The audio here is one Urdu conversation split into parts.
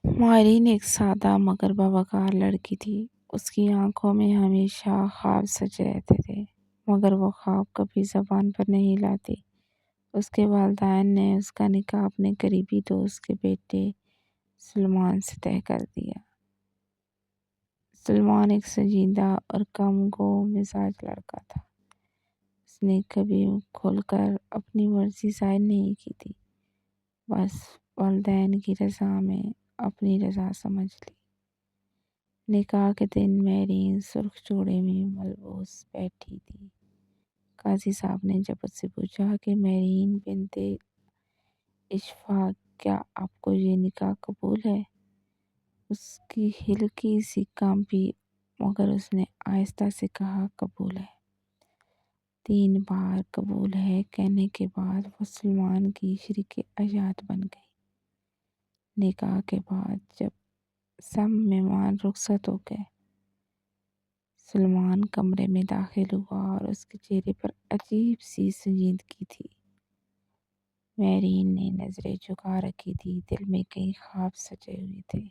مائرین ایک سادہ مگر باوقار لڑکی تھی۔ اس کی آنکھوں میں ہمیشہ خواب سجے رہتے تھے، مگر وہ خواب کبھی زبان پر نہیں لاتی۔ اس کے والدین نے اس کا نکاح اپنے قریبی دوست کے بیٹے سلمان سے طے کر دیا۔ سلمان ایک سنجیدہ اور کم گو مزاج لڑکا تھا۔ اس نے کبھی کھل کر اپنی مرضی ظاہر نہیں کی تھی، بس والدین کی رضا میں اپنی رضا سمجھ لی۔ نکاح کے دن مائرین سرخ جوڑے میں ملبوس بیٹھی تھی۔ قاضی صاحب نے جب اس سے پوچھا کہ مائرین بنت اشفاق، کیا آپ کو یہ نکاح قبول ہے؟ اس کی ہلکی سی کانپی، مگر اس نے آہستہ سے کہا، قبول ہے۔ 3 بار قبول ہے کہنے کے بعد وہ سلمان کی شریک حیات بن گئی۔ نکاح کے بعد جب سب مہمان رخصت ہو گئے، سلمان کمرے میں داخل ہوا اور اس کے چہرے پر عجیب سی سنجیدگی تھی۔ مائرین نے نظریں جھکا رکھی تھی، دل میں کئی خواب سجے ہوئے تھے،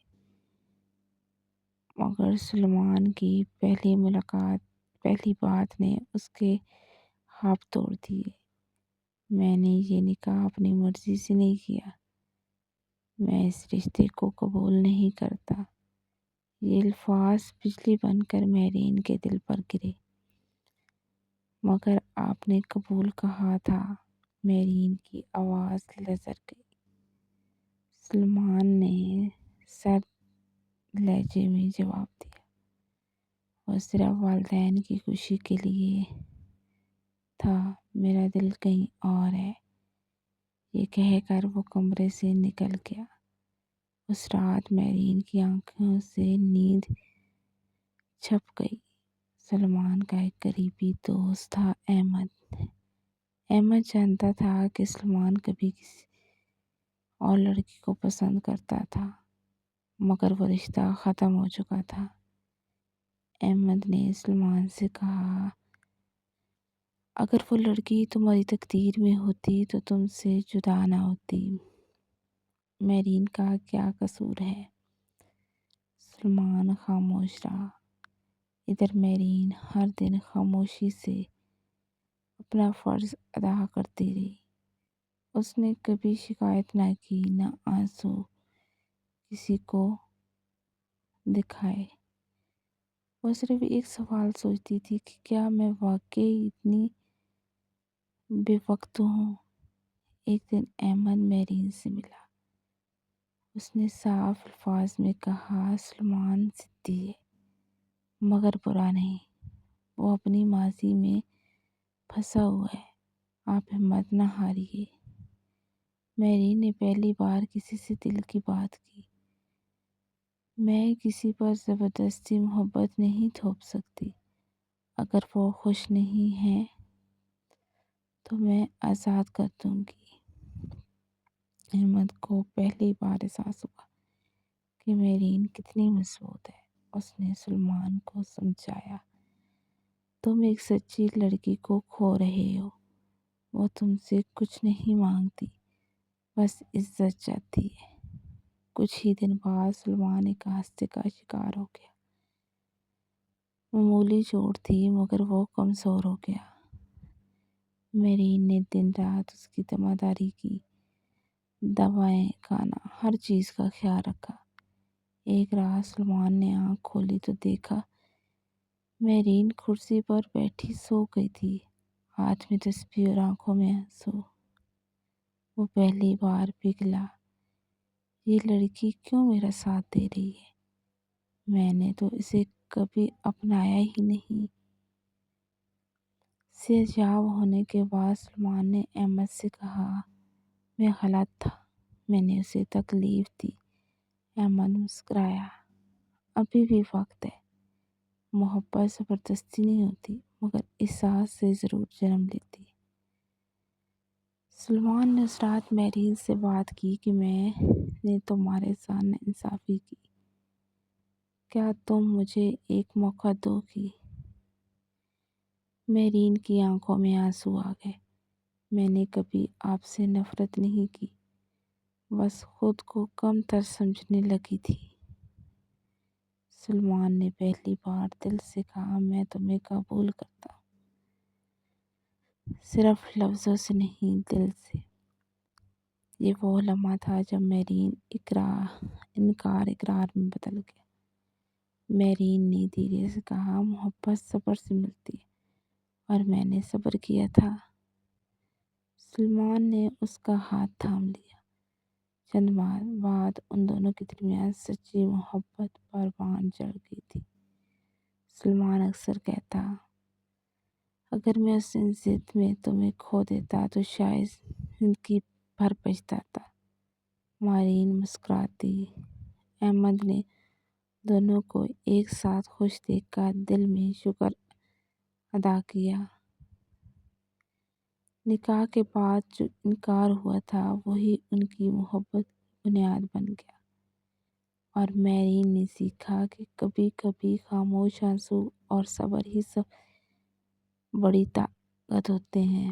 مگر سلمان کی پہلی بات نے اس کے خواب توڑ دیے۔ میں نے یہ نکاح اپنی مرضی سے نہیں کیا، میں اس رشتے کو قبول نہیں کرتا۔ یہ الفاظ بجلی بن کر مائرین کے دل پر گرے۔ مگر آپ نے قبول کہا تھا، مائرین کی آواز لرز گئی۔ سلمان نے سرد لہجے میں جواب دیا، وہ صرف والدین کی خوشی کے لیے تھا، میرا دل کہیں اور ہے۔ یہ کہہ کر وہ کمرے سے نکل گیا۔ اس رات مائرین کی آنکھوں سے نیند چھپ گئی۔ سلمان کا ایک قریبی دوست تھا، احمد جانتا تھا کہ سلمان کبھی کسی اور لڑکی کو پسند کرتا تھا، مگر وہ رشتہ ختم ہو چکا تھا۔ احمد نے سلمان سے کہا، اگر وہ لڑکی تمہاری تقدیر میں ہوتی تو تم سے جدا نہ ہوتی۔ مائرین کا کیا قصور ہے؟ سلمان خاموش رہا۔ ادھر مائرین ہر دن خاموشی سے اپنا فرض ادا کرتی رہی۔ اس نے کبھی شکایت نہ کی، نہ آنسو کسی کو دکھائے۔ وہ صرف ایک سوال سوچتی تھی کہ کیا میں واقعی اتنی بے وقت ہوں؟ ایک دن احمد مائرین سے ملا۔ اس نے صاف الفاظ میں کہا، سلمان ضدی ہے، مگر برا نہیں، وہ اپنی ماضی میں پھنسا ہوا ہے، آپ ہمت نہ ہاریے۔ مائرین نے پہلی بار کسی سے دل کی بات کی۔ میں کسی پر زبردستی محبت نہیں تھوپ سکتی، اگر وہ خوش نہیں ہے تو میں آزاد کر دوں گی۔ احمد کو پہلی بار احساس ہوا کہ مائرین کتنی مضبوط ہے۔ اس نے سلمان کو سمجھایا، تم ایک سچی لڑکی کو کھو رہے ہو، وہ تم سے کچھ نہیں مانگتی، بس عزت چاہتی ہے۔ کچھ ہی دن بعد سلمان ایک حادثے کا شکار ہو گیا۔ معمولی چوٹ تھی، مگر وہ کمزور ہو گیا۔ مائرین نے دن رات اس کی تیمارداری کی، دوائیں کھانا، ہر چیز کا خیال رکھا۔ ایک رات سلمان نے آنکھ کھولی تو دیکھا مائرین کرسی پر بیٹھی سو گئی تھی، ہاتھ میں تسبیح اور آنکھوں میں آنسو۔ وہ پہلی بار پگھلا، یہ لڑکی کیوں میرا ساتھ دے رہی ہے؟ میں نے تو اسے کبھی اپنایا ہی نہیں۔ سیراب ہونے کے بعد سلمان نے احمد سے کہا، میں غلط تھا، میں نے اسے تکلیف دی۔ احمد مسکرایا، ابھی بھی وقت ہے، محبت زبردستی نہیں ہوتی، مگر احساس سے ضرور جنم لیتی۔ سلمان نے اس رات مائرین سے بات کی کہ میں نے تمہارے ساتھ ناانصافی کی، کیا تم مجھے ایک موقع دو گی؟ مائرین کی آنکھوں میں آنسو آ گئے۔ میں نے کبھی آپ سے نفرت نہیں کی، بس خود کو کم تر سمجھنے لگی تھی۔ سلمان نے پہلی بار دل سے کہا، میں تمہیں قبول کرتا ہوں، صرف لفظوں سے نہیں، دل سے۔ یہ وہ لمحہ تھا جب میرین انکار اقرار میں بدل گیا۔ میرین نے دھیرے سے کہا، محبت صبر سے ملتی ہے اور میں نے صبر کیا تھا۔ سلمان نے اس کا ہاتھ تھام لیا۔ چند ماہ بعد ان دونوں کے درمیان سچی محبت پروان چڑھ گئی تھی۔ سلمان اکثر کہتا، اگر میں اس ضد میں تمہیں کھو دیتا تو شاید زندگی بھر پچھتاتا۔ میرین مسکراتی۔ احمد نے دونوں کو ایک ساتھ خوش دیکھ کر دل میں شکر ادا کیا۔ نکاح کے بعد جو انکار ہوا تھا وہی ان کی محبت کی بنیاد بن گیا، اور میرین نے سیکھا کہ کبھی کبھی خاموش آنسو اور صبر ہی سب بڑی طاقت ہوتے ہیں۔